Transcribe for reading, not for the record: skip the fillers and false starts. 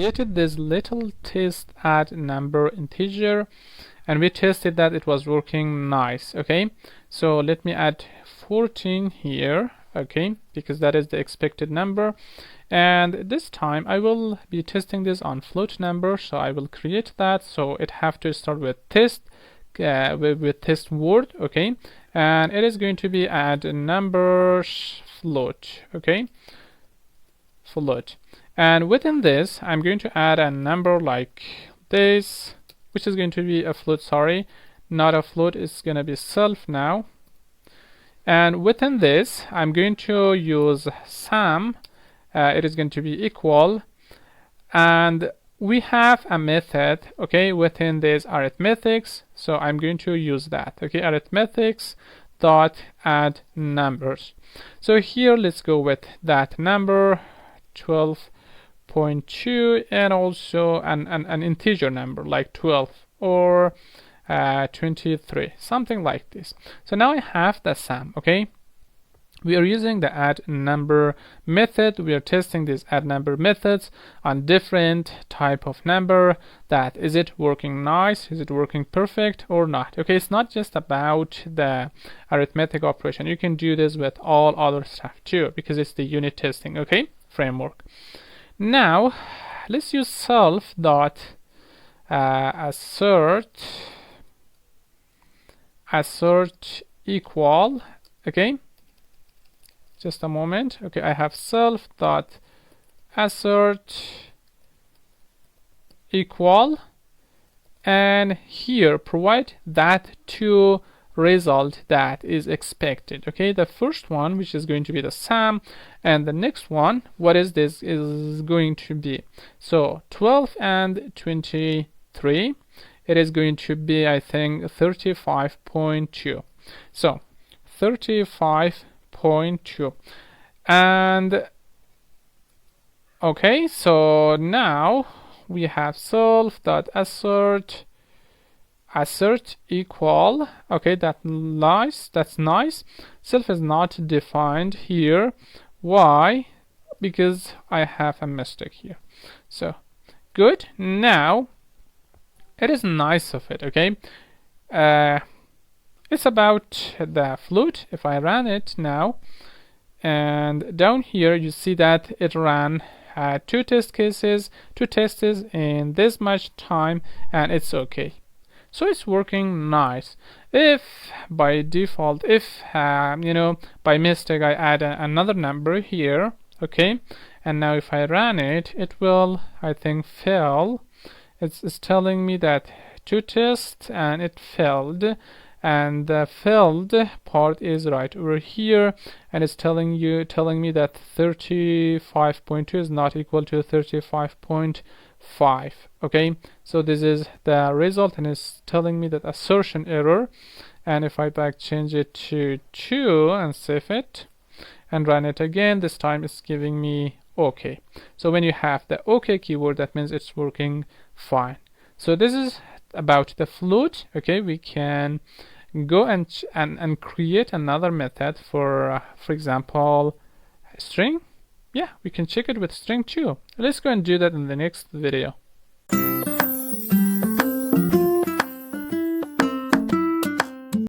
created this little test add number integer, and we tested that it was working nice. Okay, so let me add 14 here, okay, because that is the expected number. And this time I will be testing this on float number, so I will create that. So it have to start with test, with test word, okay, and it is going to be add numbers float, okay, float. And within this I'm going to add a number like this, which is going to be a float, sorry, not a float, it's going to be self now. And within this I'm going to use sum, it is going to be equal, and we have a method, okay, within this arithmetics, so I'm going to use that, okay, arithmetics dot add numbers. So here let's go with that number 12.2 and also an integer number like 12 or 23, something like this. So now I have the sum, okay. We are using the add number method. We are testing these add number methods on different type of number. That is it working nice, is it working perfect or not. Okay, it's not just about the arithmetic operation. You can do this with all other stuff too, because it's the unit testing, okay, framework. Now let's use self dot assert equal, okay, just a moment. Okay, I have self dot assert equal, and here provide that to result that is expected. Okay, the first one, which is going to be the sum, and the next one, what is this is going to be. So 12 and 23, it is going to be, I think, 35.2. so 35.2. and okay, so now we have self dot assert equal, okay, that's nice. Self is not defined here. Why? Because I have a mistake here. So good. Now it is nice of it, okay. It's about the float. If I run it now, and down here you see that it ran two tests in this much time, and it's okay. So it's working nice. If by default, if by mistake I add another number here, okay, and now if I run it, it will, I think, fail. It's telling me that two tests and it failed, and the failed part is right over here, and it's telling me that 35.2 is not equal to 35.5. okay, so this is the result, and it's telling me that assertion error. And if I back change it to 2 and save it and run it again, this time it's giving me okay. So when you have the okay keyword, that means it's working fine. So this is about the float. Okay, we can go and create another method for example, string. Yeah, we can check it with string too. Let's go and do that in the next video.